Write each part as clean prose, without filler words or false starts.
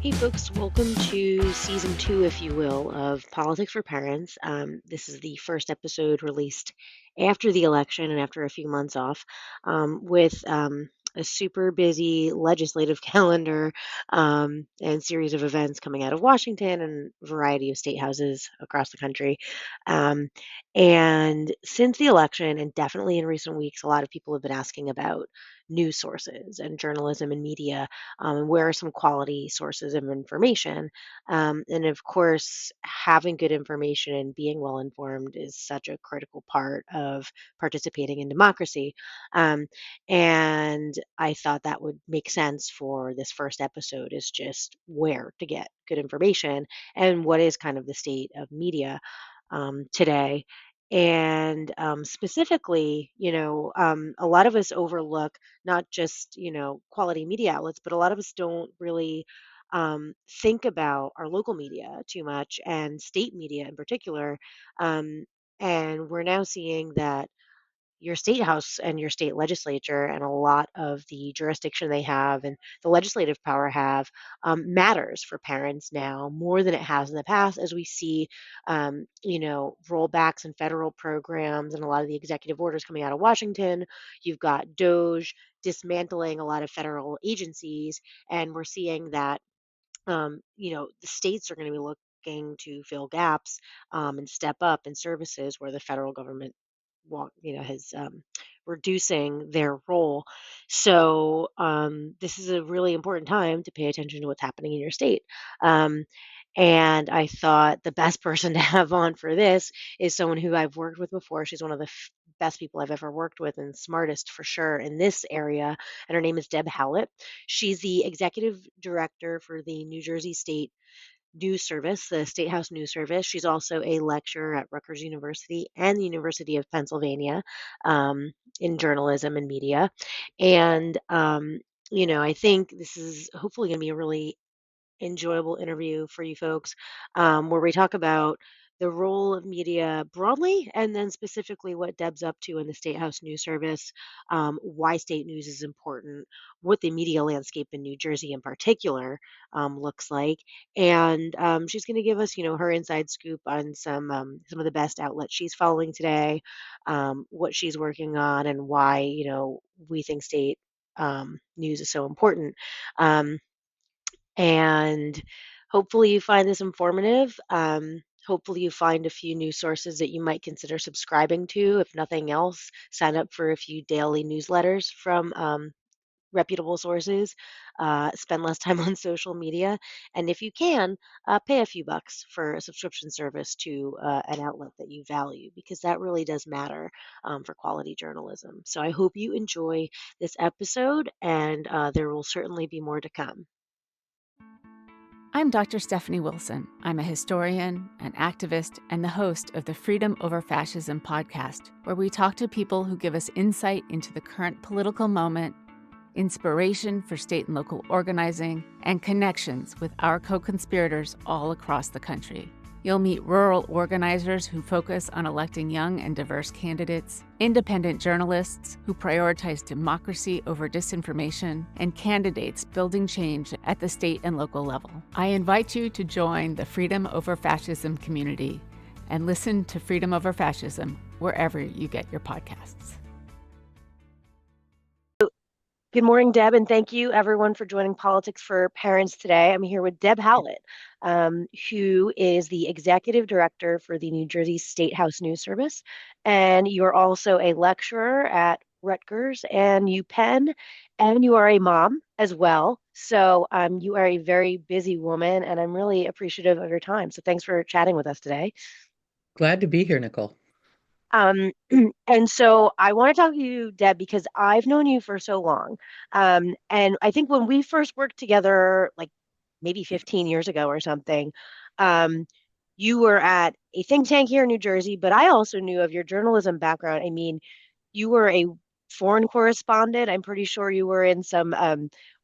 Hey folks, welcome to season 2, if you will, of Politics for Parents. This is the first episode released after the election and after a few months off, with a super busy legislative calendar and series of events coming out of Washington and a variety of state houses across the country. Um, and since the election, and definitely in recent weeks, a lot of people have been asking about news sources and journalism and media, and where are some quality sources of information. And of course, having good information and being well informed is such a critical part of participating in democracy. Um, and I thought that would make sense for this first episode is just where to get good information and what is kind of the state of media today. And specifically, a lot of us overlook not just quality media outlets, but a lot of us don't really think about our local media too much and state media in particular. Um, and we're now seeing that your state house and your state legislature and a lot of the jurisdiction they have and the legislative power have matters for parents now more than it has in the past as we see rollbacks in federal programs and a lot of the executive orders coming out of Washington. You've got Doge dismantling a lot of federal agencies, and we're seeing that the states are going to be looking to fill gaps and step up in services where the federal government has reducing their role. So this is a really important time to pay attention to what's happening in your state. Um, and I thought the best person to have on for this is someone who I've worked with before. She's one of the best people I've ever worked with and smartest for sure in this area. And her name is Deb Howlett. She's the executive director for the New Jersey State News Service, the State House News Service. She's also a lecturer at Rutgers University and the University of Pennsylvania in journalism and media. And, I think this is hopefully going to be a really enjoyable interview for you folks, where we talk about the role of media broadly and then specifically what Deb's up to in the State House News Service, why state news is important, what the media landscape in New Jersey in particular looks like. And she's going to give us, her inside scoop on some of the best outlets she's following today, what she's working on, and why, we think state news is so important. Um, and hopefully you find this informative. Hopefully you find a few news sources that you might consider subscribing to. If nothing else, sign up for a few daily newsletters from reputable sources. Spend less time on social media. And if you can, pay a few bucks for a subscription service to an outlet that you value, because that really does matter for quality journalism. So I hope you enjoy this episode, and there will certainly be more to come. I'm Dr. Stephanie Wilson. I'm a historian, an activist, and the host of the Freedom Over Fascism podcast, where we talk to people who give us insight into the current political moment, inspiration for state and local organizing, and connections with our co-conspirators all across the country. You'll meet rural organizers who focus on electing young and diverse candidates, independent journalists who prioritize democracy over disinformation, and candidates building change at the state and local level. I invite you to join the Freedom Over Fascism community and listen to Freedom Over Fascism wherever you get your podcasts. Good morning, Deb, and thank you everyone for joining Politics for Parents today. I'm here with Deb Howlett, who is the executive director for the New Jersey State House News Service. And you're also a lecturer at Rutgers and UPenn, and you are a mom as well. So you are a very busy woman, and I'm really appreciative of your time. So thanks for chatting with us today. Glad to be here, Nicole. Um, and so I want to talk to you, Deb, because I've known you for so long. And I think when we first worked together, like maybe 15 years ago or something, um, you were at a think tank here in New Jersey, but I also knew of your journalism background. I mean, you were a foreign correspondent. I'm pretty sure you were in some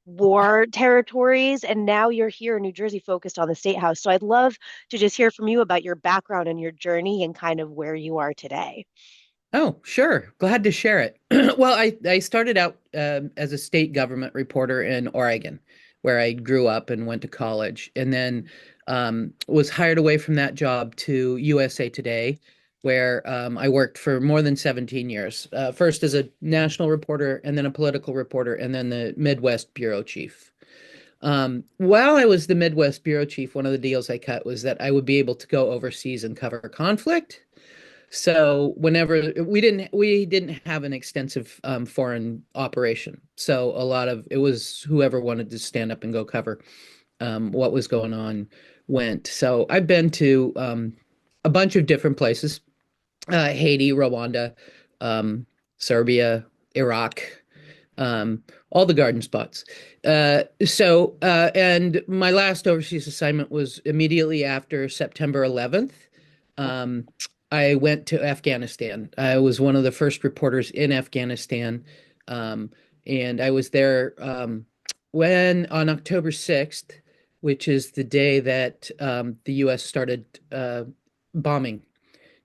war territories, and now you're here in New Jersey focused on the State House. So I'd love to just hear from you about your background and your journey and kind of where you are today. Oh, sure. Glad to share it. Well, I started out as a state government reporter in Oregon, where I grew up and went to college, and then was hired away from that job to USA Today, where I worked for more than 17 years. First as a national reporter, and then a political reporter, and then the Midwest bureau chief. While I was the Midwest bureau chief, one of the deals I cut was that I would be able to go overseas and cover conflict. So whenever we didn't have an extensive foreign operation, so a lot of it was whoever wanted to stand up and go cover what was going on went. So I've been to a bunch of different places: Haiti, Rwanda, um, Serbia, Iraq, all the garden spots. And my last overseas assignment was immediately after September 11th. Um, I went to Afghanistan. I was one of the first reporters in Afghanistan. Um, and I was there when on October 6th, which is the day that the US started bombing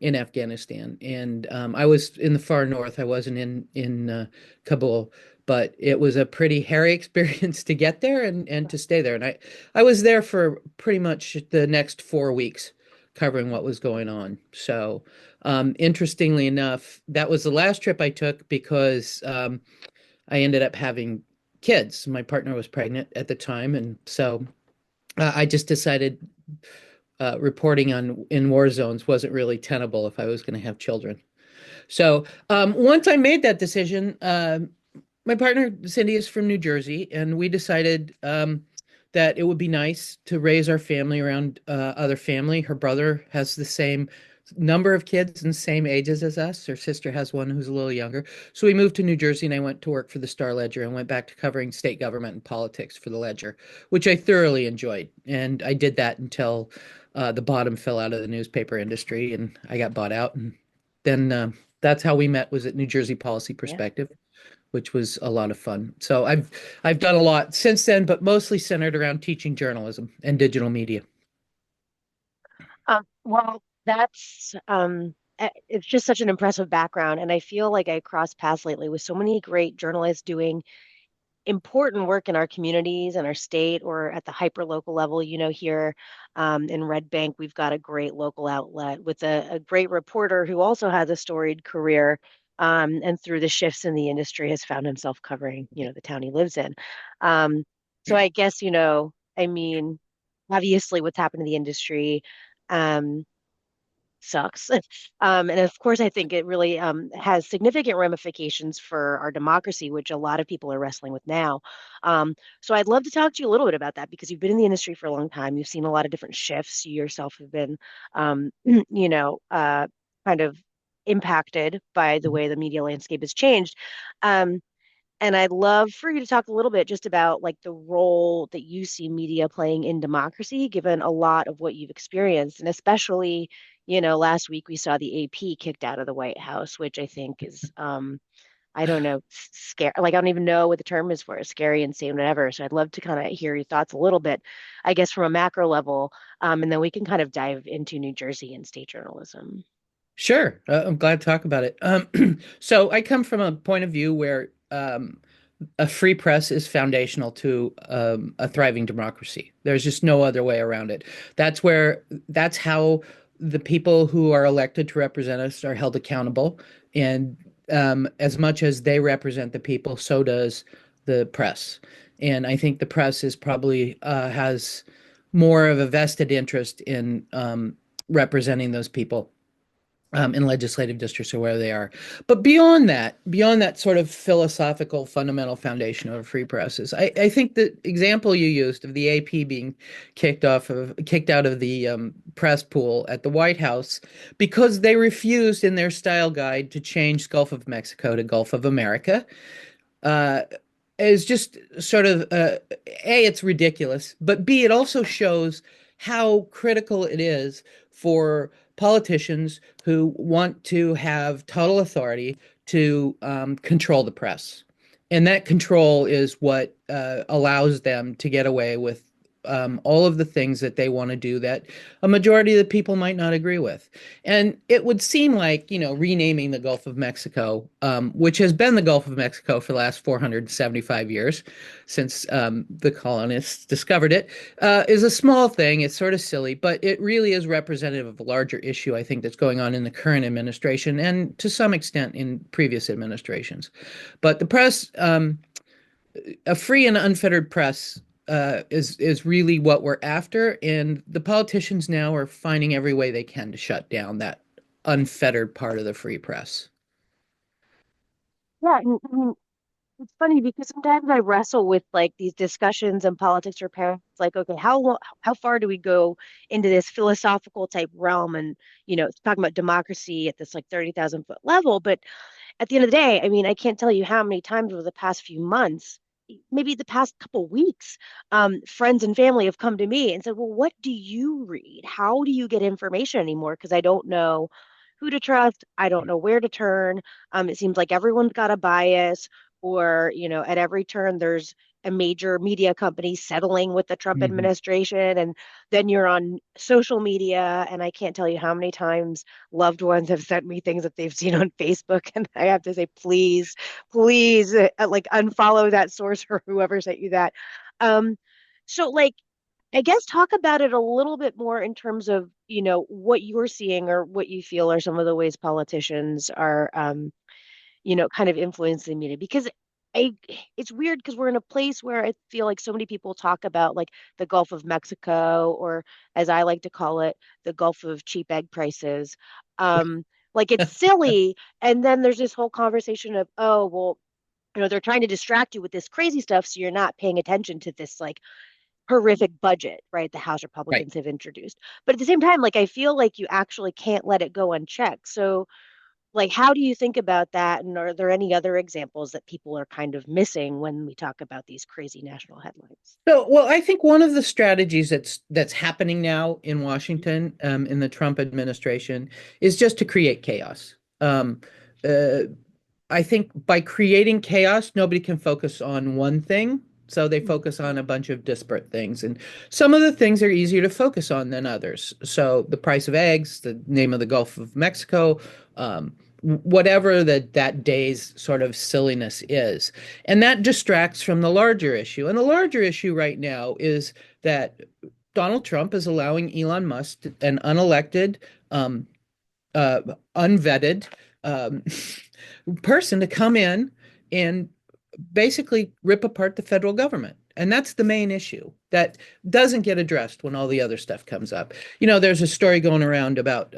in Afghanistan, and I was in the far north. I wasn't in Kabul, but it was a pretty hairy experience to get there and to stay there. And I was there for pretty much the next 4 weeks, covering what was going on. So, interestingly enough, that was the last trip I took because I ended up having kids. My partner was pregnant at the time, and so I just decided reporting on in war zones wasn't really tenable if I was going to have children. So once I made that decision, my partner Cindy is from New Jersey, and we decided that it would be nice to raise our family around other family. Her brother has the same number of kids and same ages as us. Her sister has one who's a little younger. So we moved to New Jersey, and I went to work for the Star Ledger and went back to covering state government and politics for the Ledger, which I thoroughly enjoyed. And I did that until the bottom fell out of the newspaper industry, and I got bought out. And then that's how we met, was at New Jersey Policy Yeah. Perspective, which was a lot of fun. So I've done a lot since then, but mostly centered around teaching journalism and digital media. Well, it's just such an impressive background, and I feel like I crossed paths lately with so many great journalists doing important work in our communities and our state or at the hyper local level. Here in Red Bank, we've got a great local outlet with a great reporter who also has a storied career. And through the shifts in the industry, has found himself covering, the town he lives in. Um, so I guess, I mean, obviously, what's happened to the industry. Um, Sucks. And of course, I think it really has significant ramifications for our democracy, which a lot of people are wrestling with now. So I'd love to talk to you a little bit about that because you've been in the industry for a long time. You've seen a lot of different shifts. You yourself have been, kind of impacted by the way the media landscape has changed. Um, and I'd love for you to talk a little bit just about like the role that you see media playing in democracy, given a lot of what you've experienced. And especially, last week we saw the AP kicked out of the White House, which I think is, I don't know, scary. Like, I don't even know what the term is for it, scary, insane, whatever. So I'd love to kind of hear your thoughts a little bit, I guess, from a macro level. And then we can kind of dive into New Jersey and state journalism. Sure, I'm glad to talk about it. So I come from a point of view where a free press is foundational to a thriving democracy. There's just no other way around it. That's how the people who are elected to represent us are held accountable. And as much as they represent the people, so does the press. And I think the press is probably has more of a vested interest in representing those people in legislative districts or where they are. But beyond that sort of philosophical fundamental foundation of a free press is, I think the example you used of the AP being kicked out of the press pool at the White House because they refused in their style guide to change Gulf of Mexico to Gulf of America. Uh, is just sort of A, it's ridiculous, but B, it also shows how critical it is for politicians who want to have total authority to control the press. And that control is what allows them to get away with all of the things that they want to do that a majority of the people might not agree with. And it would seem like, renaming the Gulf of Mexico, which has been the Gulf of Mexico for the last 475 years since the colonists discovered it, is a small thing. It's sort of silly, but it really is representative of a larger issue, I think, that's going on in the current administration and to some extent in previous administrations. But the press, a free and unfettered press is really what we're after, and the politicians now are finding every way they can to shut down that unfettered part of the free press. Yeah, and I mean, it's funny because sometimes I wrestle with like these discussions in politics or parents, like, okay, how far do we go into this philosophical type realm? And, it's talking about democracy at this like 30,000-foot level. But at the end of the day, I mean, I can't tell you how many times over the past few months, maybe the past couple weeks, friends and family have come to me and said, well, what do you read? How do you get information anymore? Because I don't know who to trust. I don't know where to turn. It seems like everyone's got a bias, or, at every turn, there's a major media company settling with the Trump Mhm. administration. And then you're on social media. And I can't tell you how many times loved ones have sent me things that they've seen on Facebook. And I have to say, please, please, like unfollow that source or whoever sent you that. Um, so, like, I guess talk about it a little bit more in terms of, what you're seeing or what you feel are some of the ways politicians are, kind of influencing the media. Because I, it's weird because we're in a place where I feel like so many people talk about like the Gulf of Mexico, or as I like to call it, the Gulf of cheap egg prices. Um, like it's silly. And then there's this whole conversation of, oh, well, they're trying to distract you with this crazy stuff, so you're not paying attention to this like horrific budget, right? The House Right. Republicans have introduced. But at the same time, like I feel like you actually can't let it go unchecked. So, like, how do you think about that? And are there any other examples that people are kind of missing when we talk about these crazy national headlines? So, well, I think one of the strategies that's happening now in Washington, in the Trump administration, is just to create chaos. Uh, I think by creating chaos, nobody can focus on one thing. So they focus on a bunch of disparate things. And some of the things are easier to focus on than others. So the price of eggs, the name of the Gulf of Mexico, whatever that day's sort of silliness is. And that distracts from the larger issue. And the larger issue right now is that Donald Trump is allowing Elon Musk, an unelected, um, uh, unvetted um, person, to come in and basically rip apart the federal government. And that's the main issue that doesn't get addressed when all the other stuff comes up. There's a story going around about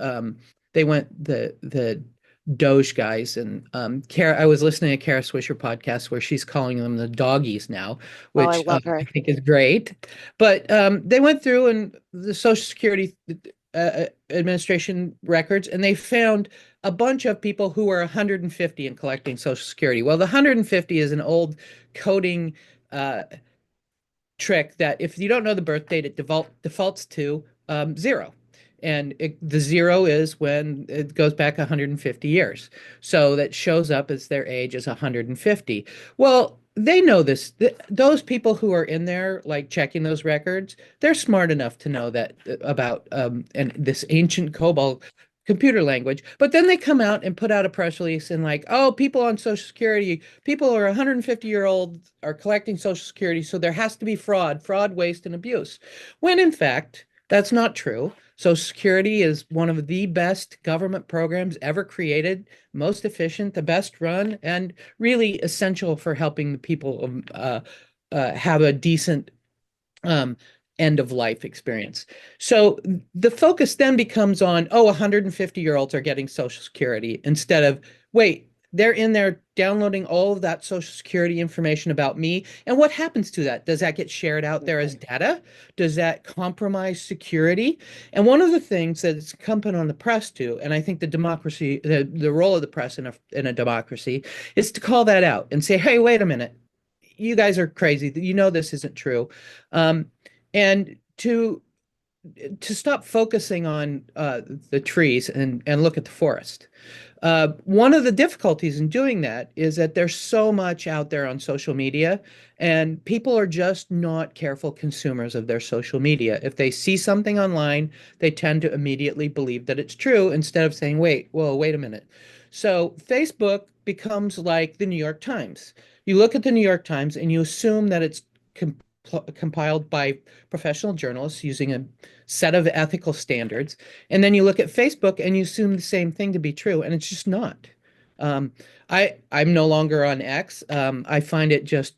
they went the Doge guys, and I was listening to Kara Swisher podcast where she's calling them the doggies now, Oh, I which love I her. think is great. But they went through and the Social Security administration records, and they found a bunch of people who were 150 and collecting Social Security. Well, the 150 is an old coding uh, trick that if you don't know the birth date, it defaults to zero. And the zero is when it goes back 150 years. So that shows up as their age is 150. Well, they know this. Those people who are in there, like checking those records, they're smart enough to know that about and this ancient COBOL computer language. But then they come out and put out a press release and like, oh, people on Social Security, people who are 150-year-old are collecting Social Security, so there has to be fraud, waste, and abuse. When in fact, that's not true. Social Security is one of the best government programs ever created, most efficient, the best run, and really essential for helping the people have a decent um, end of life experience. So the focus then becomes on, oh, 150-year-olds are getting Social Security instead of, wait, they're in there downloading all of that Social Security information about me. And what happens to that? Does that get shared out there as data? Does that compromise security? And one of the things that's incumbent on the press too, and I think the role of the press in a democracy is to call that out and say, hey, wait a minute, you guys are crazy. This isn't true. Um, and to stop focusing on the trees and look at the forest. One of the difficulties in doing that is that there's so much out there on social media, and people are just not careful consumers of their social media. If they see something online, they tend to immediately believe that it's true instead of saying, wait, whoa, wait a minute. So Facebook becomes like the New York Times. You look at the New York Times and you assume that it's compiled by professional journalists using a set of ethical standards. And then you look at Facebook and you assume the same thing to be true, and it's just not. Um, I'm no longer on X. I find it just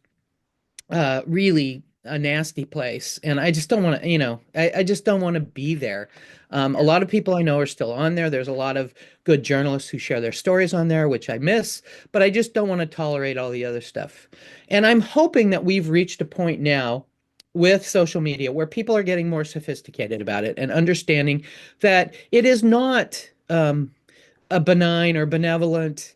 really a nasty place. And I just don't want to, I just don't want to be there. A Yeah. lot of people I know are still on there. There's a lot of good journalists who share their stories on there, which I miss, but I just don't want to tolerate all the other stuff. And I'm hoping that we've reached a point now with social media where people are getting more sophisticated about it and understanding that it is not a benign or benevolent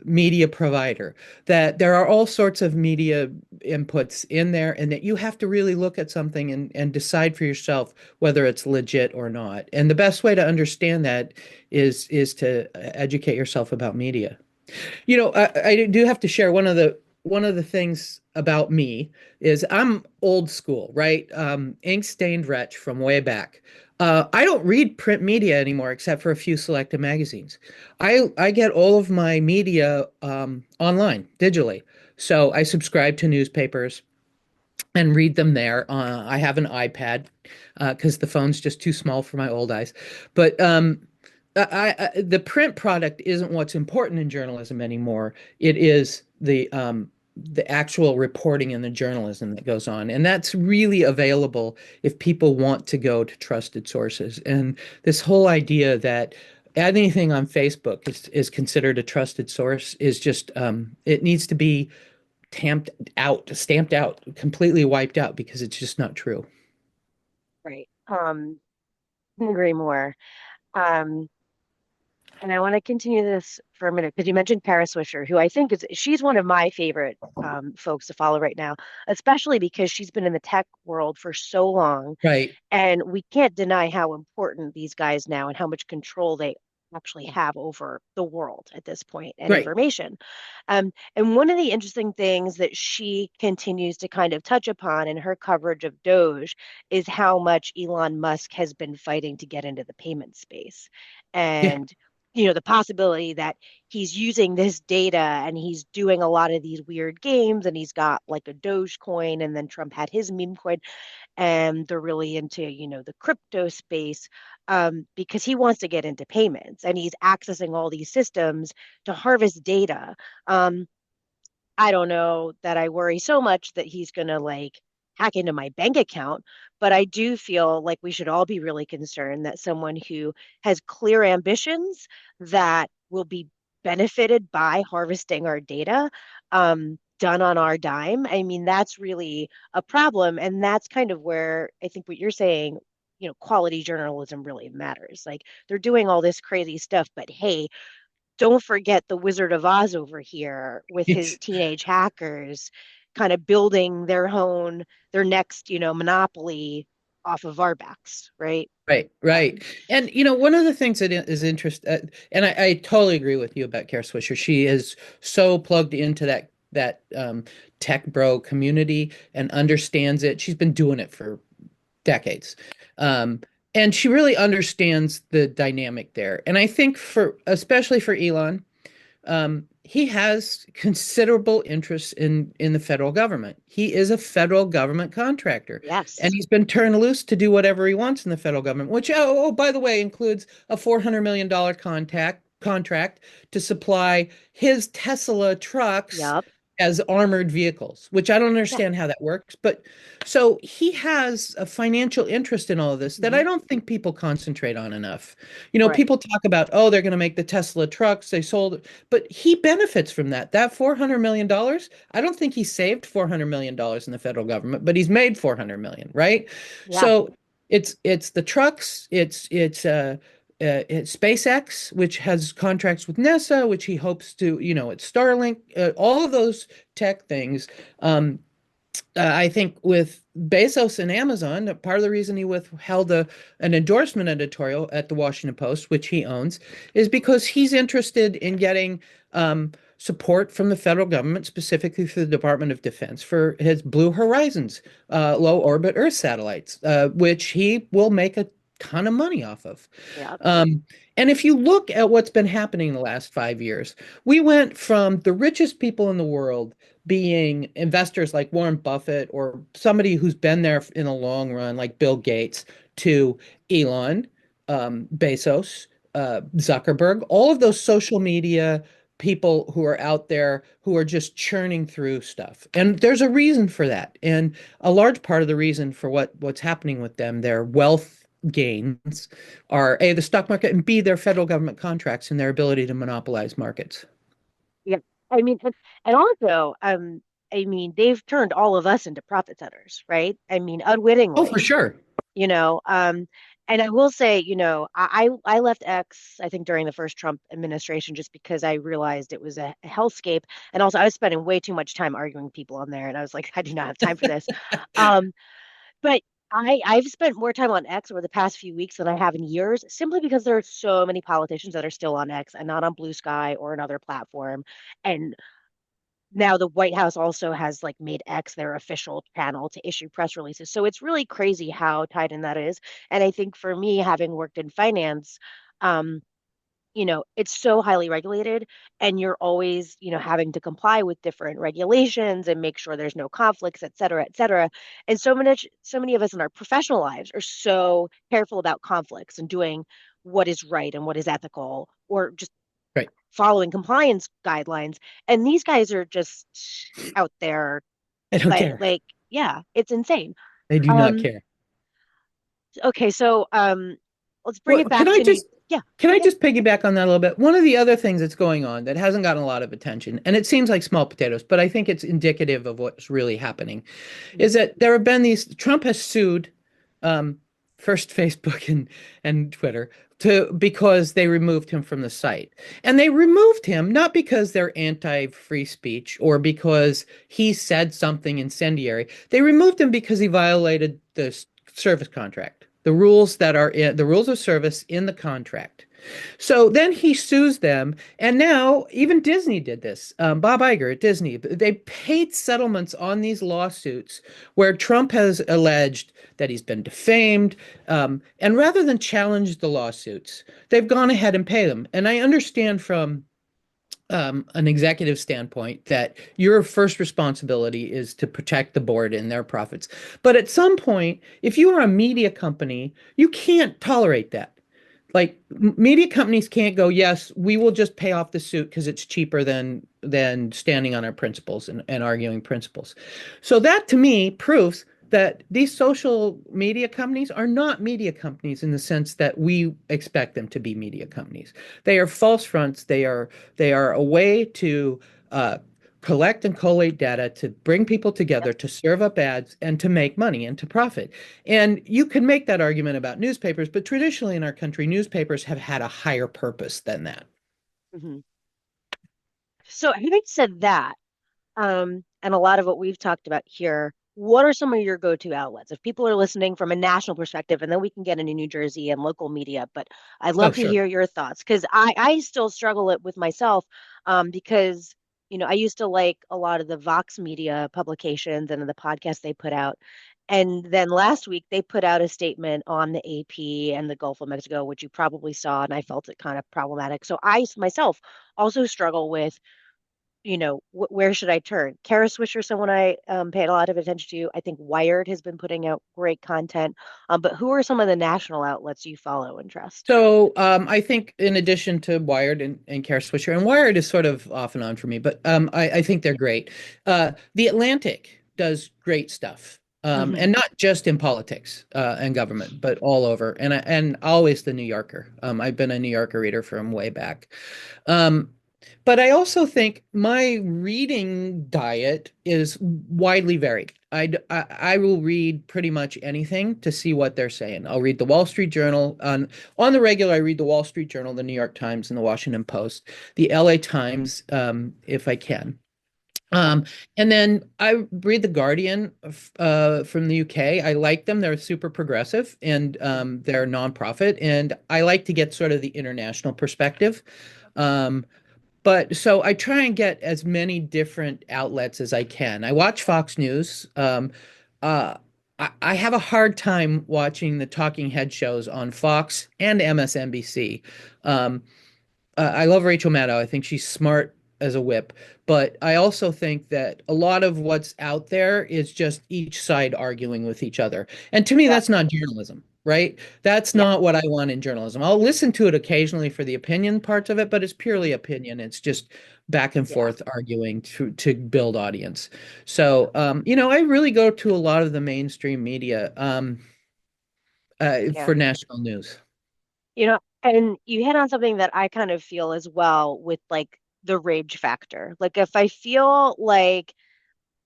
media provider, that there are all sorts of media inputs in there, and that you have to really look at something and decide for yourself whether it's legit or not. And the best way to understand that is to educate yourself about media. I do have to share one of the things about me is I'm old school, right? Ink stained wretch from way back. I don't read print media anymore except for a few selected magazines. I get all of my media online, digitally. So I subscribe to newspapers and read them there. I have an iPad because the phone's just too small for my old eyes. But the print product isn't what's important in journalism anymore. It is the actual reporting and the journalism that goes on, and that's really available if people want to go to trusted sources. And this whole idea that anything on Facebook is considered a trusted source is just it needs to be stamped out, completely wiped out because it's just not true. Right. Couldn't agree more. Um, and I want to continue this for a minute because you mentioned Kara Swisher, who I think she's one of my favorite folks to follow right now, especially because she's been in the tech world for so long. Right, And we can't deny how important these guys now and how much control they actually have over the world at this point and right. information. And one of the interesting things that she continues to kind of touch upon in her coverage of Doge is how much Elon Musk has been fighting to get into the payment space. Yeah, And the possibility that he's using this data and he's doing a lot of these weird games and he's got like a Doge coin and then Trump had his meme coin and they're really into the crypto space because he wants to get into payments and he's accessing all these systems to harvest data. um, I don't know that I worry so much that he's going to like hack into my bank account, but I do feel like we should all be really concerned that someone who has clear ambitions that will be benefited by harvesting our data done on our dime. I mean, that's really a problem. And that's kind of where I think what you're saying, quality journalism really matters. Like they're doing all this crazy stuff, but hey, don't forget the Wizard of Oz over here with his it's teenage hackers kind of building their next, monopoly off of our backs, right? right, right. Um, And one of the things that is interest, and I totally agree with you about Kara Swisher. She is so plugged into that tech bro community and understands it. She's been doing it for decades. Um, and she really understands the dynamic there. And I think especially for Elon, he has considerable interest in the federal government. He is a federal government contractor, and yes. he's been turned loose to do whatever he wants in the federal government, which, by the way, includes a $400 million contract to supply his Tesla trucks Yep. as armored vehicles, which I don't Yeah. understand how that works. But so he has a financial interest in all of this that Hmm. I don't think people concentrate on enough. Right. People talk about, oh, they're going to make the Tesla trucks. They sold, but he benefits from that. That $400 million, I don't think he saved $400 million in the federal government, but he's made 400 million, right? Yeah. So it's the trucks, it's SpaceX, which has contracts with NASA, which he hopes to, it's Starlink, all of those tech things. Um, I think with Bezos and Amazon, part of the reason he withheld an endorsement editorial at the Washington Post, which he owns, is because he's interested in getting support from the federal government, specifically through the Department of Defense, for his Blue Horizons low orbit Earth satellites, which he will make a ton of money off of. Yeah. Um, and if you look at what's been happening in the last 5 years, we went from the richest people in the world being investors like Warren Buffett or somebody who's been there in the long run, like Bill Gates, to Elon, Bezos, Zuckerberg, all of those social media people who are out there who are just churning through stuff. And there's a reason for that. And a large part of the reason for what's happening with them, their wealth gains, are A, the stock market, and B, their federal government contracts and their ability to monopolize markets. Yeah. I mean, and also, I mean, they've turned all of us into profit centers, right? I mean, Oh, for unwittingly, sure. you know. And I will say, I left X, I think, during the first Trump administration, just because I realized it was a hellscape. And also, I was spending way too much time arguing with people on there, and I was like, I do not have time for this. Um, but I've spent more time on X over the past few weeks than I have in years, simply because there are so many politicians that are still on X and not on Blue Sky or another platform. And now the White House also has like made X their official channel to issue press releases. So it's really crazy how tied in that is. And I think for me, having worked in finance, um, it's so highly regulated, and you're always, having to comply with different regulations and make sure there's no conflicts, et cetera, et cetera. And so many of us in our professional lives are so careful about conflicts and doing what is right and what is ethical, or just Right. following compliance guidelines. And these guys are just out there, I don't like, care. yeah, it's insane. They do not Um, care. okay, so let's bring Well, it back to New. Yeah, can go I ahead. just piggyback on that a little bit? One of the other things that's going on that hasn't gotten a lot of attention, and it seems like small potatoes, but I think it's indicative of what's really happening, is Mhm. that there have been these. Trump has sued, um, first Facebook and Twitter because they removed him from the site, and they removed him not because they're anti-free speech or because he said something incendiary. They removed him because he violated the service contract, the rules that are in the rules of service in the contract. So then he sues them, and now even Disney did this. Bob Iger at Disney, they paid settlements on these lawsuits where Trump has alleged that he's been defamed, and rather than challenge the lawsuits, they've gone ahead and pay them. And I understand from an executive standpoint that your first responsibility is to protect the board and their profits. But at some point, if you are a media company, you can't tolerate that. Like media companies can't go, yes, we will just pay off the suit because it's cheaper than standing on our principles and arguing principles. So that to me proves that these social media companies are not media companies in the sense that we expect them to be media companies. They are false fronts. They are a way to collect and collate data to bring people Yep. together to serve up ads and to make money and to profit. And you can make that argument about newspapers, but traditionally in our country, newspapers have had a higher purpose than that. Mhm. So having said that, and a lot of what we've talked about here, what are some of your go-to outlets? If people are listening from a national perspective, and then we can get into New Jersey and local media, but I'd Oh, love to sure. hear your thoughts, because I still struggle it with myself, because I used to like a lot of the Vox media publications and the podcasts they put out. And then last week they put out a statement on the AP and the Gulf of Mexico, which you probably saw, and I felt it kind of problematic. So I myself also struggle with, where should I turn? Kara Swisher, someone I paid a lot of attention to. I think Wired has been putting out great content. But who are some of the national outlets you follow and trust? So I think in addition to Wired and Kara Swisher, and Wired is sort of off and on for me, but I think they're great. The Atlantic does great stuff. Hmm. And not just in politics and government, but all over. And always the New Yorker. I've been a New Yorker reader from way back. Um, but I also think my reading diet is widely varied. I will read pretty much anything to see what they're saying. I'll read the Wall Street Journal on the regular. I read the Wall Street Journal, the New York Times, and the Washington Post, the LA Times, if I can. Yeah. Um, and then I read The Guardian from the UK. I like them. They're super progressive and Mhm. they're nonprofit. And I like to get sort of the international perspective. Um, but so I try and get as many different outlets as I can. I watch Fox News. Uh, I have a hard time watching the talking head shows on Fox and MSNBC. Um, I love Rachel Maddow. I think she's smart as a whip, but I also think that a lot of what's out there is just each side arguing with each other. And to me, Yeah. that's not journalism, right? That's Yeah. not what I want in journalism. I'll listen to it occasionally for the opinion parts of it, but it's purely opinion. It's just back and Yeah. forth arguing to build audience. So, I really go to a lot of the mainstream media Yeah. for national news. And you hit on something that I kind of feel as well with like the rage factor. Like if I feel like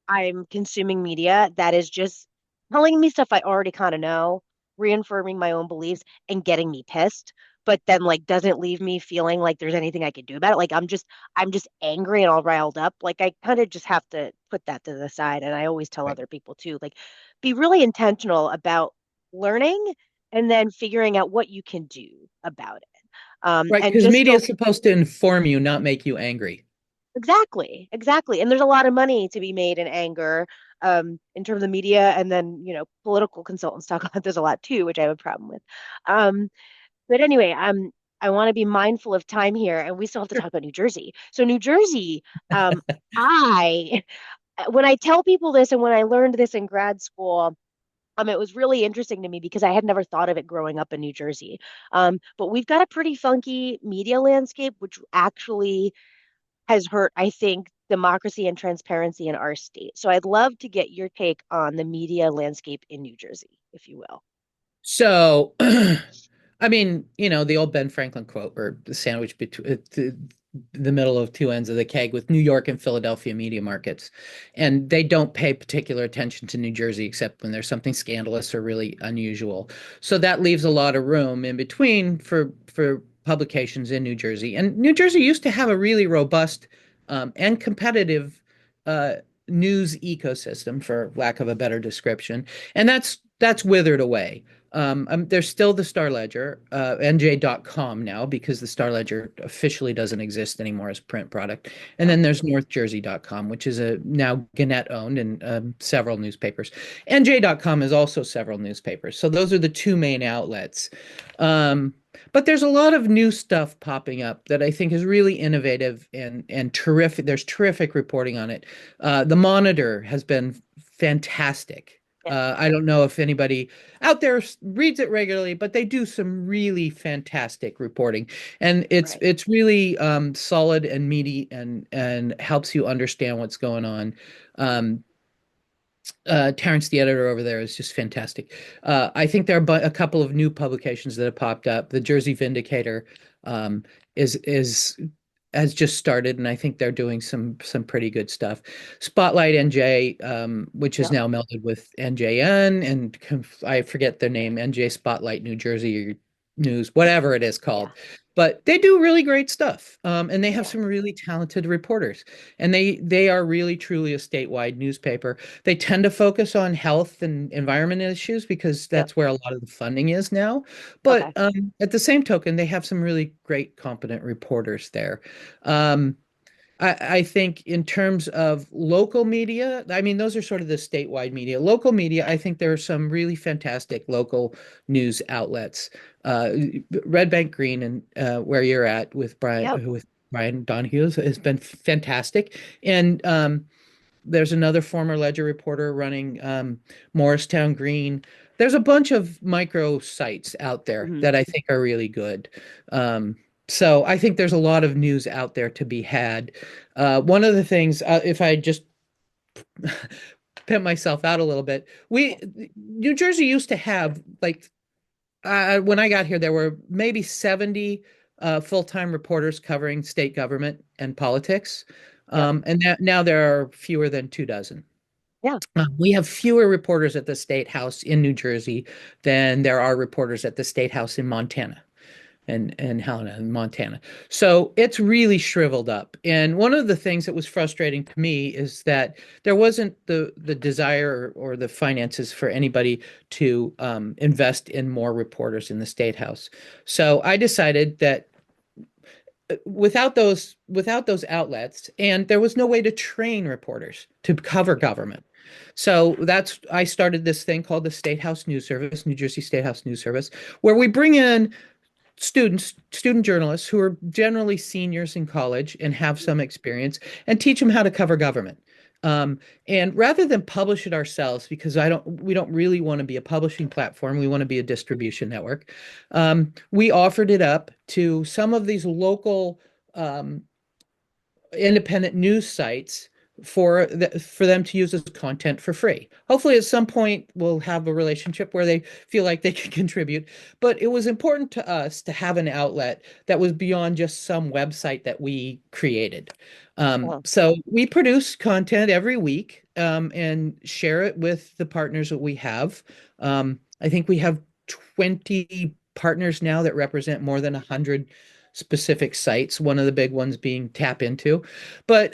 I'm consuming media that is just telling me stuff I already kind of know, reaffirming my own beliefs and getting me pissed, but then like doesn't leave me feeling like there's anything I can do about it. Like I'm just angry and all riled up. Like I kind of just have to put that to the side. And I always tell Right. other people too, like be really intentional about learning and then figuring out what you can do about it. Right, And because just media don't is supposed to inform you, not make you angry. exactly, exactly. And there's a lot of money to be made in anger, in terms of media, and then, political consultants talk about this a lot too, which I have a problem with. Um, but anyway, I want to be mindful of time here, and we still have to talk about New Jersey. So New Jersey, I when I tell people this and when I learned this in grad school, it was really interesting to me because I had never thought of it growing up in New Jersey. But we've got a pretty funky media landscape, which actually has hurt, I think, democracy and transparency in our state. So I'd love to get your take on the media landscape in New Jersey, if you will. So, I mean, the old Ben Franklin quote, or the sandwich between the middle of two ends of the keg with New York and Philadelphia media markets. And they don't pay particular attention to New Jersey except when there's something scandalous or really unusual. So that leaves a lot of room in between for publications in New Jersey. And New Jersey used to have a really robust and competitive uh, news ecosystem, for lack of a better description. And that's withered away. There's still the Star Ledger, NJ.com now, because the Star Ledger officially doesn't exist anymore as a print product. And Yeah. then there's NorthJersey.com, which is a now Gannett owned and several newspapers. NJ.com is also several newspapers. So those are the two main outlets. But there's a lot of new stuff popping up that I think is really innovative and terrific. There's terrific reporting on it. The Monitor has been fantastic. Yeah. I don't know if anybody out there reads it regularly, but they do some really fantastic reporting, and it's Right. it's really solid and meaty and helps you understand what's going on. Um, Terrence, the editor over there, is just fantastic. I think there are a couple of new publications that have popped up. The Jersey Vindicator um, is has just started, and I think they're doing some pretty good stuff. Spotlight NJ, which is Yeah. now melded with NJN, and I forget their name, NJ Spotlight New Jersey News, whatever it is Yeah. called. But they do really great stuff, and they have Yeah. some really talented reporters, and they are really truly a statewide newspaper. They tend to focus on health and environment issues because Yep. that's where a lot of the funding is now. But Okay. at the same token, they have some really great, competent reporters there. Um, I think in terms of local media, I mean, those are sort of the statewide media. Local media, I think there are some really fantastic local news outlets. Uh, Red Bank Green and where you're at Yep. with Brian Donahue has been fantastic. And there's another former Ledger reporter running Morristown Green. There's a bunch of micro sites out there Hmm. that I think are really good. Um, so I think there's a lot of news out there to be had. One of the things, if I just pimp myself out a little bit, Yeah. New Jersey used to have like when I got here, there were maybe 70 full-time reporters covering state government and politics. Yep. And now there are fewer than 2 dozen. Yeah. We have fewer reporters at the State House in New Jersey than there are reporters at the State House in Montana. and Helena and Montana. So it's really shriveled up. And one of the things that was frustrating to me is that there wasn't the desire or the finances for anybody to invest in more reporters in the State House. So I decided that without those outlets, and there was no way to train reporters to cover government. So that's I started this thing called the State House News Service, New Jersey State House News Service, where we bring in student journalists who are generally seniors in college and have some experience and teach them how to cover government. Um, and rather than publish it ourselves, because we don't really want to be a publishing platform, we want to be a distribution network. We offered it up to some of these local um, independent news sites for them to use as content for free. Hopefully, at some point, we'll have a relationship where they feel like they can contribute. But it was important to us to have an outlet that was beyond just some website that we created. Well, So we produce content every week and share it with the partners that we have. I think we have 20 partners now that represent more than 100 specific sites, one of the big ones being Tap Into. But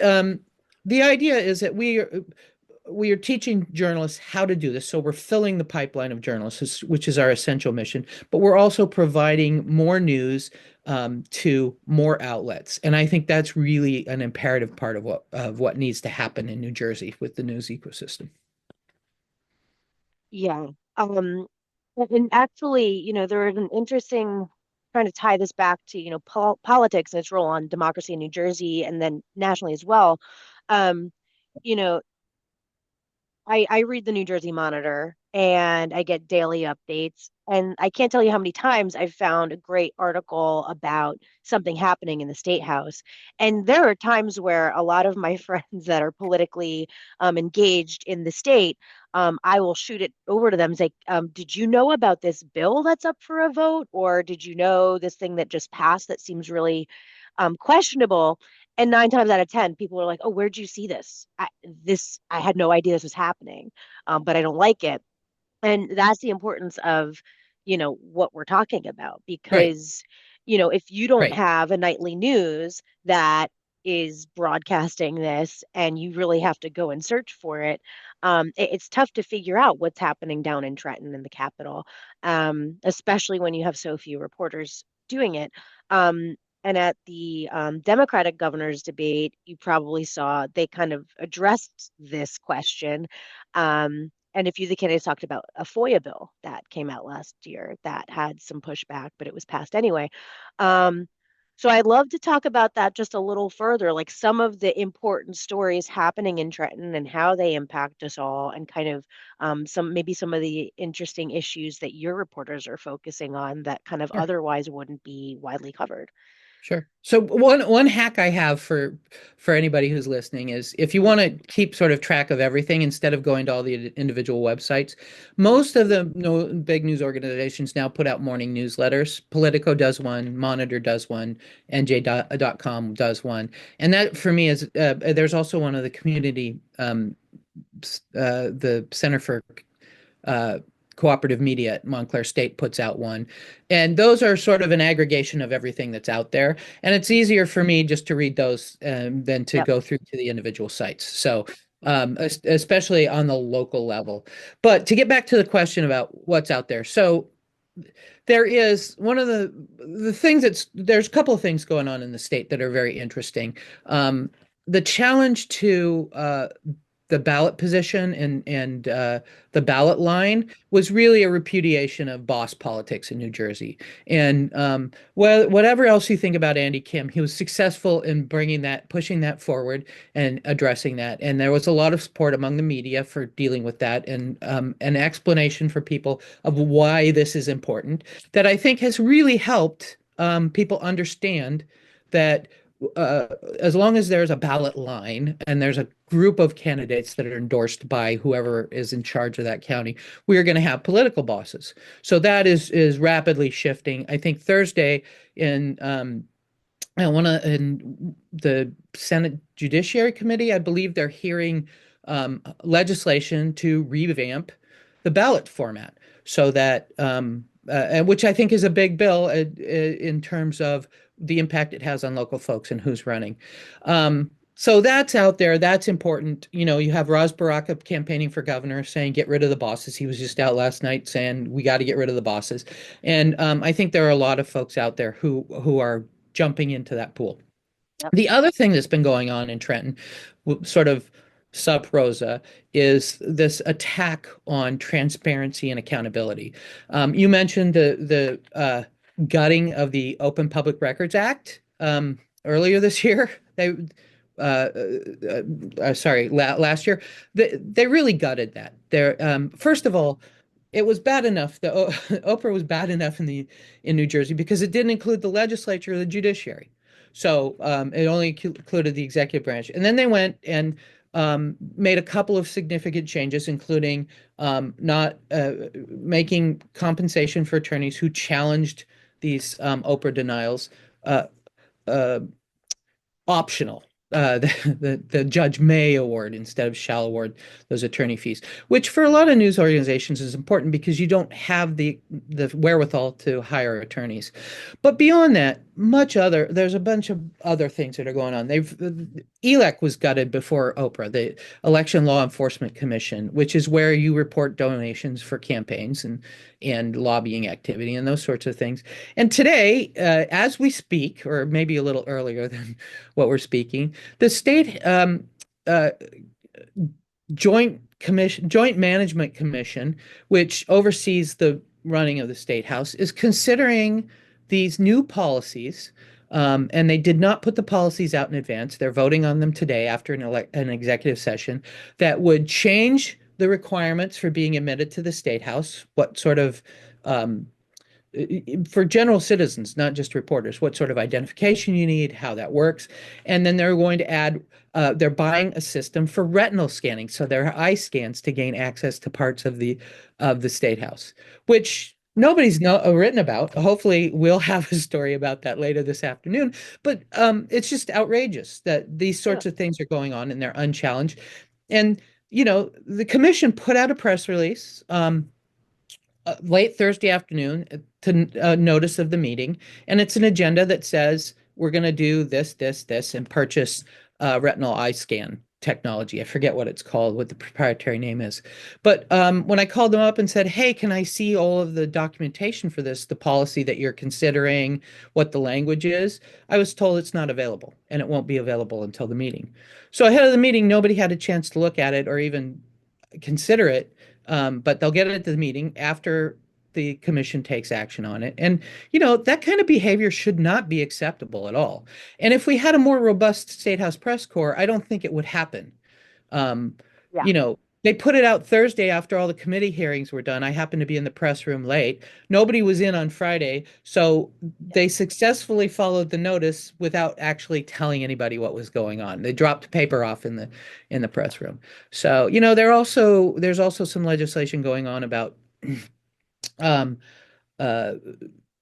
the idea is that we are teaching journalists how to do this. So we're filling the pipeline of journalists, which is our essential mission. But we're also providing more news to more outlets, and I think that's really an imperative part of what needs to happen in New Jersey with the news ecosystem. yeah. And actually, there is an interesting trying to tie this back to, politics and its role on democracy in New Jersey and then nationally as well. Um, you know, I read the New Jersey Monitor and I get daily updates. And I can't tell you how many times I've found a great article about something happening in the State House. And there are times where a lot of my friends that are politically engaged in the state, I will shoot it over to them and say, did you know about this bill that's up for a vote? Or did you know this thing that just passed that seems really questionable? And 9 times out of 10, people are like, "Oh, where'd you see this? I had no idea this was happening, but I don't like it." And that's the importance of, what we're talking about Right, because, if you don't right. have a nightly news that is broadcasting this and you really have to go and search for it, it's tough to figure out what's happening down in Trenton in the Capitol, especially when you have so few reporters doing it. And at the Democratic governor's debate, you probably saw they kind of addressed this question. And a few of the candidates talked about a FOIA bill that came out last year that had some pushback, but it was passed anyway. Um, so I'd love to talk about that just a little further, like some of the important stories happening in Trenton and how they impact us all, and kind of some of the interesting issues that your reporters are focusing on that kind of Sure. otherwise wouldn't be widely covered. Sure. So one hack I have for anybody who's listening is if you Mhm, want to keep sort of track of everything instead of going to all the individual websites, mhm. most of the no, big news organizations now put out morning newsletters. Politico does one, Monitor does one, NJ.com does one, and that for me is there's also one of the community the Center for uh, Cooperative Media at Montclair State puts out one. And those are sort of an aggregation of everything that's out there. And it's easier for me just to read those than to Yep. go through to the individual sites. So, especially on the local level. But to get back to the question about what's out there. So, there is one of the things there's a couple of things going on in the state that are very interesting. Um, the challenge to the ballot position and the ballot line was really a repudiation of boss politics in New Jersey. And whatever else you think about Andy Kim, he was successful in pushing that forward and addressing that. And there was a lot of support among the media for dealing with that and an explanation for people of why this is important that I think has really helped people understand that uh, as long as there's a ballot line and there's a group of candidates that are endorsed by whoever is in charge of that county, we are going to have political bosses. So that is rapidly shifting. I think Thursday in in the Senate Judiciary Committee, I believe they're hearing legislation to revamp the ballot format so that and which I think is a big bill in terms of the impact it has on local folks and who's running. So that's out there. That's important. You have Ras Baraka campaigning for governor saying, get rid of the bosses. He was just out last night saying, we got to get rid of the bosses. And I think there are a lot of folks out there who are jumping into that pool. Yep. The other thing that's been going on in Trenton, sort of sub rosa, is this attack on transparency and accountability. You mentioned the gutting of the Open Public Records Act earlier this year. Sorry, last year. They really gutted that. First of all, it was bad enough. The Oprah was bad enough in New Jersey because it didn't include the legislature or the judiciary. So it only included the executive branch. And then they went and made a couple of significant changes, including not making compensation for attorneys who challenged these Oprah denials uh, uh, optional. The judge may award instead of shall award those attorney fees, which for a lot of news organizations is important because you don't have the wherewithal to hire attorneys. But beyond that, there's a bunch of other things that are going on. ELEC was gutted before Oprah, the Election Law Enforcement Commission, which is where you report donations for campaigns and lobbying activity and those sorts of things. And today, as we speak, or maybe a little earlier than what we're speaking, the state uh, joint management commission, which oversees the running of the state house, is considering these new policies. And they did not put the policies out in advance. They're voting on them today after an executive session that would change the requirements for being admitted to the state house, what sort of um, for general citizens, not just reporters, what sort of identification you need, how that works. And then they're going to add, they're buying a system for retinal scanning. So there are eye scans to gain access to parts of the state house, which nobody's written about. Hopefully we'll have a story about that later this afternoon. But it's just outrageous that these Yeah. sorts of things are going on and they're unchallenged. And, the commission put out a press release. Late Thursday afternoon to notice of the meeting, and it's an agenda that says we're going to do this, this, this, and purchase retinal eye scan technology. I forget what it's called, what the proprietary name is. But when I called them up and said, "Hey, can I see all of the documentation for this, the policy that you're considering, what the language is?" I was told it's not available, and it won't be available until the meeting. So ahead of the meeting, nobody had a chance to look at it or even consider it, but they'll get it at the meeting after the commission takes action on it. And, that kind of behavior should not be acceptable at all. And if we had a more robust State House press corps, I don't think it would happen. Um, Yeah. you know, they put it out Thursday after all the committee hearings were done. I happened to be in the press room late. Nobody was in on Friday, so they successfully followed the notice without actually telling anybody what was going on. They dropped paper off in the press room. So, there's also some legislation going on about um, uh,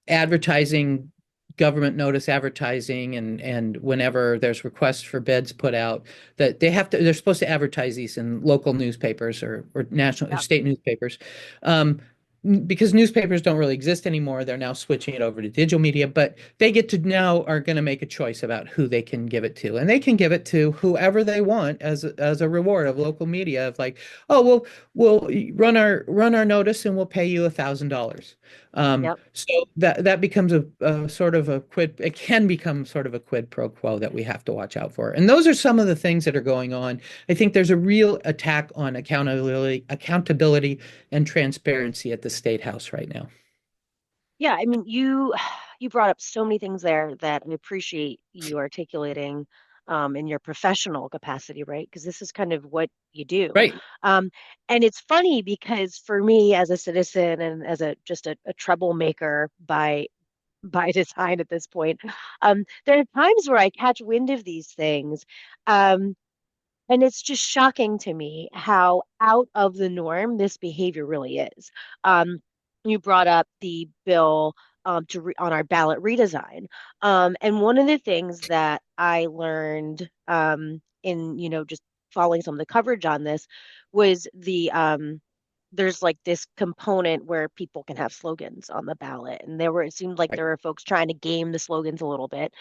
advertising, government notice advertising, and whenever there's requests for bids put out, that they're supposed to advertise these in local newspapers or national or Yeah. state newspapers. Um, because newspapers don't really exist anymore, they're now switching it over to digital media, but they get to now are going to make a choice about who they can give it to, and they can give it to whoever they want as a reward of local media of like, oh, we'll run our notice and we'll pay you $1,000. Yep. So that becomes a sort of a quid. It can become sort of a quid pro quo that we have to watch out for. And those are some of the things that are going on. I think there's a real attack on accountability and transparency at the State House right now. Yeah, I mean, you brought up so many things there that I appreciate you articulating in your professional capacity, right? Because this is kind of what you do. Right. Um, and it's funny because for me as a citizen and as a troublemaker by design at this point, there are times where I catch wind of these things. Um, and it's just shocking to me how out of the norm this behavior really is. You brought up the bill on our ballot redesign. And one of the things that I learned in, just following some of the coverage on this was there's like this component where people can have slogans on the ballot, and it seemed like Right. there were folks trying to game the slogans a little bit.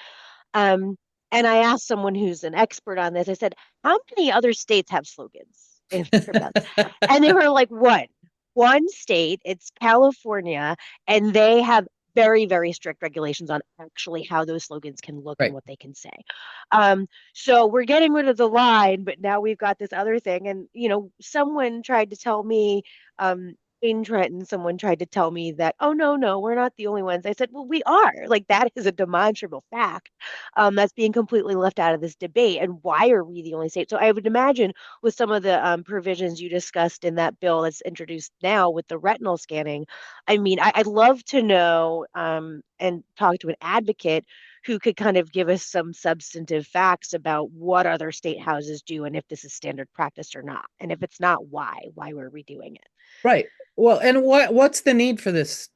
Um, and I asked someone who's an expert on this, I said, how many other states have slogans in their ballots? And they were like, one state, it's California, and they have very, very strict regulations on actually how those slogans can look and Right. what they can say. Um, so we're getting rid of the line, but now we've got this other thing. And, someone tried to tell me, in Trenton, someone tried to tell me that, oh, no, no, we're not the only ones. I said, well, we are. Like, that is a demonstrable fact, that's being completely left out of this debate. And why are we the only state? So I would imagine with some of the provisions you discussed in that bill that's introduced now with the retinal scanning, I mean, I'd love to know, and talk to an advocate who could kind of give us some substantive facts about what other state houses do and if this is standard practice or not. And if it's not, why? Why were we doing it? Right. Well, and what's the need for this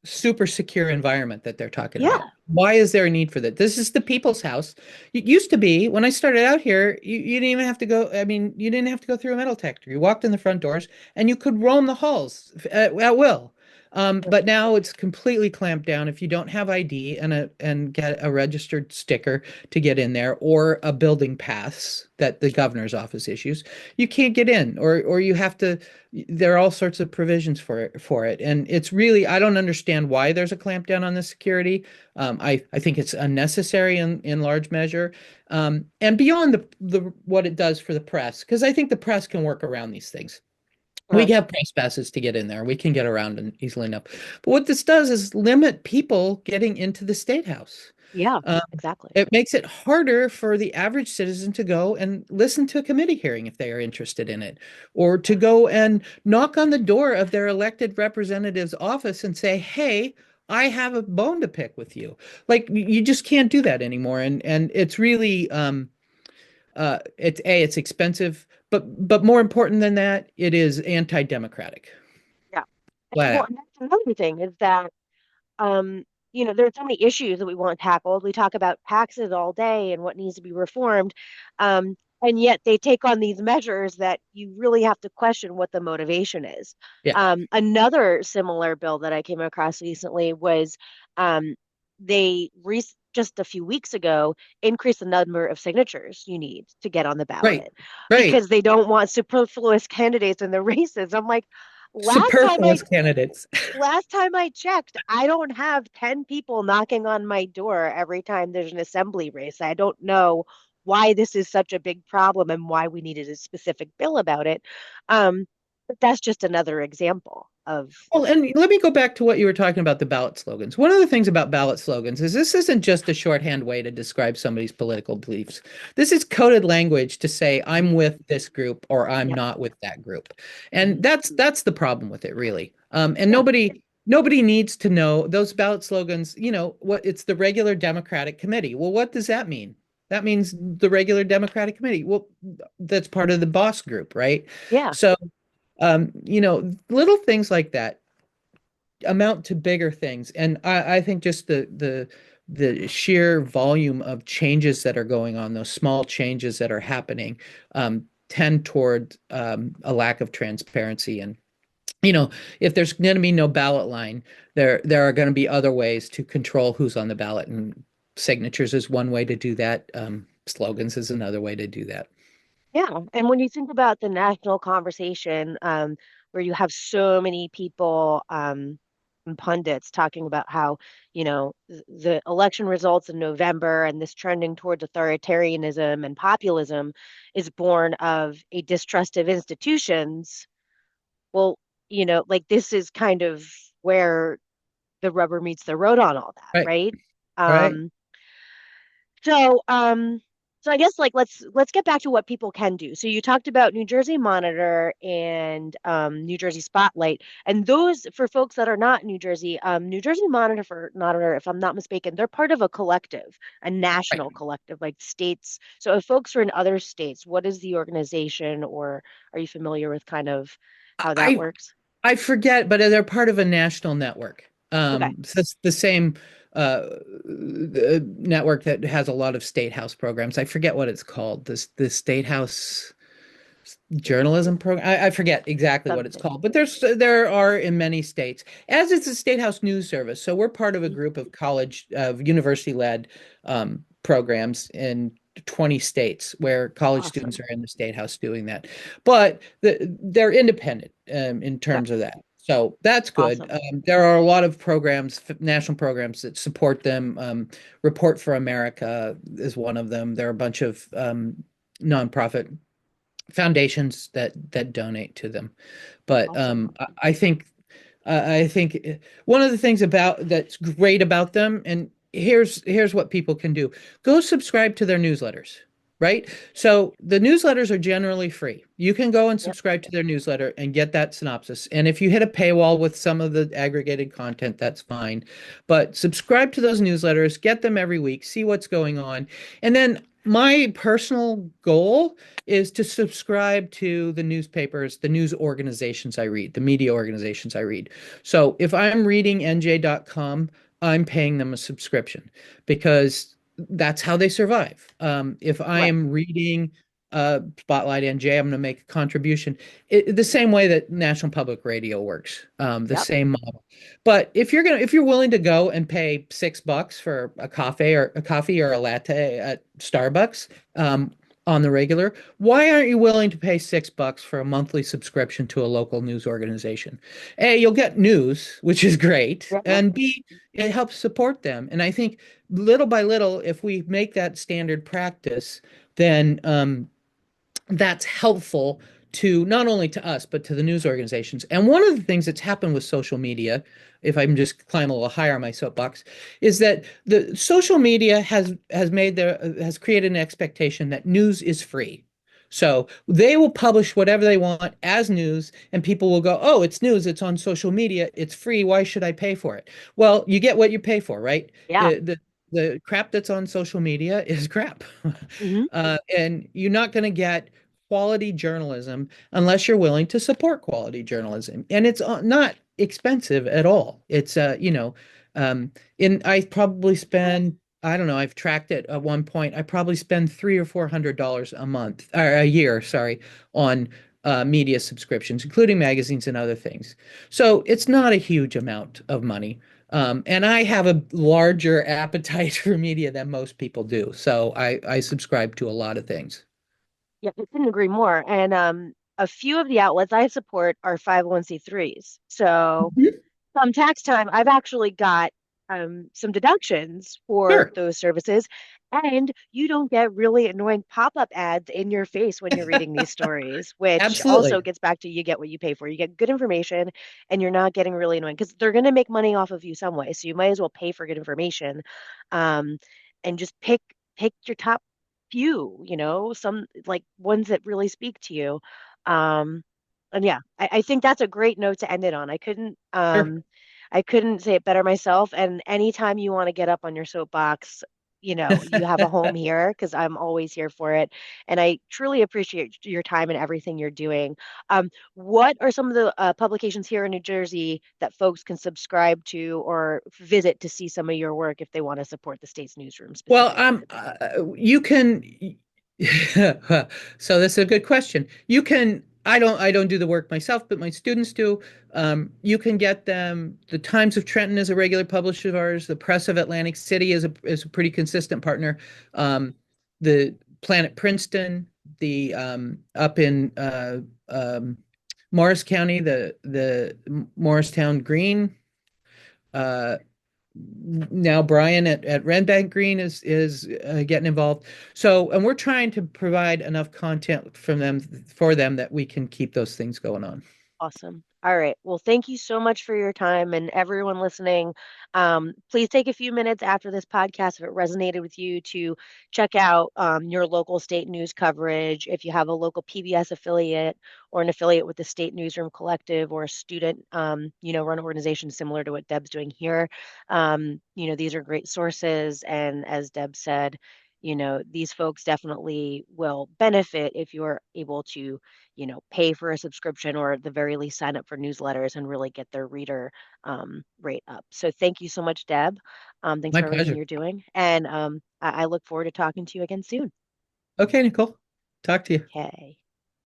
super secure environment that they're talking about? Yeah. Why is there a need for that? This is the people's house. It used to be when I started out here, you didn't even have to go. I mean, you didn't have to go through a metal detector. You walked in the front doors and you could roam the halls at will. But now it's completely clamped down. If you don't have ID and get a registered sticker to get in there or a building pass that the governor's office issues, you can't get in, or you have to. There are all sorts of provisions for it, and it's really I don't understand why there's a clampdown on the security. I think it's unnecessary in large measure, and beyond the what it does for the press, because I think the press can work around these things. We Uh, have press passes to get in there. We can get around and easily enough. But what this does is limit people getting into the state house. yeah, Um, exactly. it makes it harder for the average citizen to go and listen to a committee hearing if they are interested in it, or to go and knock on the door of their elected representative's office and say, "Hey, I have a bone to pick with you." Like you just can't do that anymore, and it's really it's expensive, but more important than that, it is anti-democratic, Yeah. flat Well, out. and that's another thing is that um, there's so many issues that we want tackled. We talk about taxes all day and what needs to be reformed. And yet they take on these measures that you really have to question what the motivation is. Yeah, Another similar bill that I came across recently was um, they re just a few weeks ago increased the number of signatures you need to get on the right, ballot right. because they don't want superfluous candidates in the races. I'm like, last time I Superfluous candidates. last time I checked, I don't have 10 people knocking on my door every time there's an assembly race. I don't know why this is such a big problem and why we needed a specific bill about it. But that's just another example of, Well, and let me go back to what you were talking about the ballot slogans. One of the things about ballot slogans is this isn't just a shorthand way to describe somebody's political beliefs. This is coded language to say I'm with this group or I'm yeah, not with that group. And that's the problem with it, really. And yeah, nobody needs to know those ballot slogans, what it's the regular Democratic Committee. Well, what does that mean? That means the regular Democratic Committee. Well, that's part of the boss group, right? yeah, So little things like that amount to bigger things. And I think just the sheer volume of changes that are going on, those small changes that are happening, tend toward a lack of transparency. And if there's going to be no ballot line, there are going to be other ways to control who's on the ballot, and signatures is one way to do that. Slogans is another way to do that. yeah. And when you think about the national conversation, where you have so many people, and pundits talking about how, the election results in November and this trending towards authoritarianism and populism is born of a distrust of institutions. Well, like this is kind of where the rubber meets the road on all that, Right. right? Right. Um, so, I guess like let's get back to what people can do. So you talked about New Jersey Monitor and New Jersey Spotlight, and those for folks that are not in New Jersey, New Jersey Monitor, if I'm not mistaken, they're part of a collective, a Right. national collective, like states. So if folks are in other states, what is the organization, or are you familiar with kind of how that I works? I forget, but they're part of a national network. Okay. So it's the same network that has a lot of state house programs. I forget what it's called. The state house. journalism program. I forget exactly what it's Something. called, but there are in many states, as is the State House News Service. So we're part of a group of university-led programs in 20 states where college students Awesome. are in the State House doing that. But they're independent in Yep. terms of that. So that's good. Awesome. There are a lot of programs, national programs that support them. Report for America is one of them. There are a bunch of nonprofit foundations that donate to them. But Awesome. I think one of the things about that's great about them, and here's what people can do. Go subscribe to their newsletters, right? So the newsletters are generally free. You can go and Yep. subscribe to their newsletter and get that synopsis. And if you hit a paywall with some of the aggregated content, that's fine. But subscribe to those newsletters, get them every week, see what's going on. And then my personal goal is to subscribe to the newspapers, the news organizations I read, the media organizations I read. So if I'm reading NJ.com, I'm paying them a subscription because that's how they survive. If I Right. am reading Spotlight NJ, I'm going to make a contribution. The same way that National Public Radio works, the Yep. same model. But if you're willing to go and pay $6 for a coffee or a latte at Starbucks, on the regular, why aren't you willing to pay $6 for a monthly subscription to a local news organization? A, you'll get news, which is great, Yep. and B, it helps support them. And I think little by little, if we make that standard practice, then that's helpful to not only to us but to the news organizations. And one of the things that's happened with social media, if I can just climb a little higher on my soapbox, is that the social media has created an expectation that news is free. So they will publish whatever they want as news, and people will go, "Oh, it's news. It's on social media. It's free. Why should I pay for it?" Well, you get what you pay for, right? Yeah. The crap that's on social media is crap. Hmm. And you're not going to get quality journalism unless you're willing to support quality journalism. And it's not expensive at all. It's in I probably spend I don't know, I've tracked it at one point. I probably spend $300 or $400 a month or a year, sorry, on media subscriptions, including magazines and other things. So it's not a huge amount of money. And I have a larger appetite for media than most people do. So I subscribe to a lot of things. Yeah, I couldn't agree more. And a few of the outlets I support are 501(c)(3)s. So Mhm. come tax time, I've actually got some deductions for Sure. those services. And you don't get really annoying pop-up ads in your face when you're reading these stories, which also Absolutely. gets back to you get what you pay for. You get good information and you're not getting really annoying because they're going to make money off of you some way. So you might as well pay for good information, um, and just pick your top few, some like ones that really speak to you. Um, and yeah, I think that's a great note to end it on. Sure. I couldn't say it better myself. And anytime you want to get up on your soapbox, you have a home here because I'm always here for it. And I truly appreciate your time and everything you're doing. What are some of the publications here in New Jersey that folks can subscribe to or visit to see some of your work if they want to support the state's newsroom Well, specifically? you can. So this is a good question. You can. I don't do the work myself, but my students do. You can get them. The Times of Trenton is a regular publisher of ours. The Press of Atlantic City is a pretty consistent partner. The Planet Princeton, the up in Morris County, the Morristown Green. Uh, Now Brian at Red Bank Green is getting involved. So, and we're trying to provide enough content from them for them that we can keep those things going on. Awesome. All right. Well, thank you so much for your time and everyone listening. Please take a few minutes after this podcast if it resonated with you to check out your local state news coverage. If you have a local PBS affiliate or an affiliate with the State Newsroom Collective or a student, run organization similar to what Deb's doing here, these are great sources. And as Deb said, these folks definitely will benefit if you're able to pay for a subscription or at the very least sign up for newsletters and really get their reader rate up. So thank you so much, Deb. Thanks My for everything pleasure. you're doing. And I look forward to talking to you again soon. Okay, Nicole. Talk to you. Okay.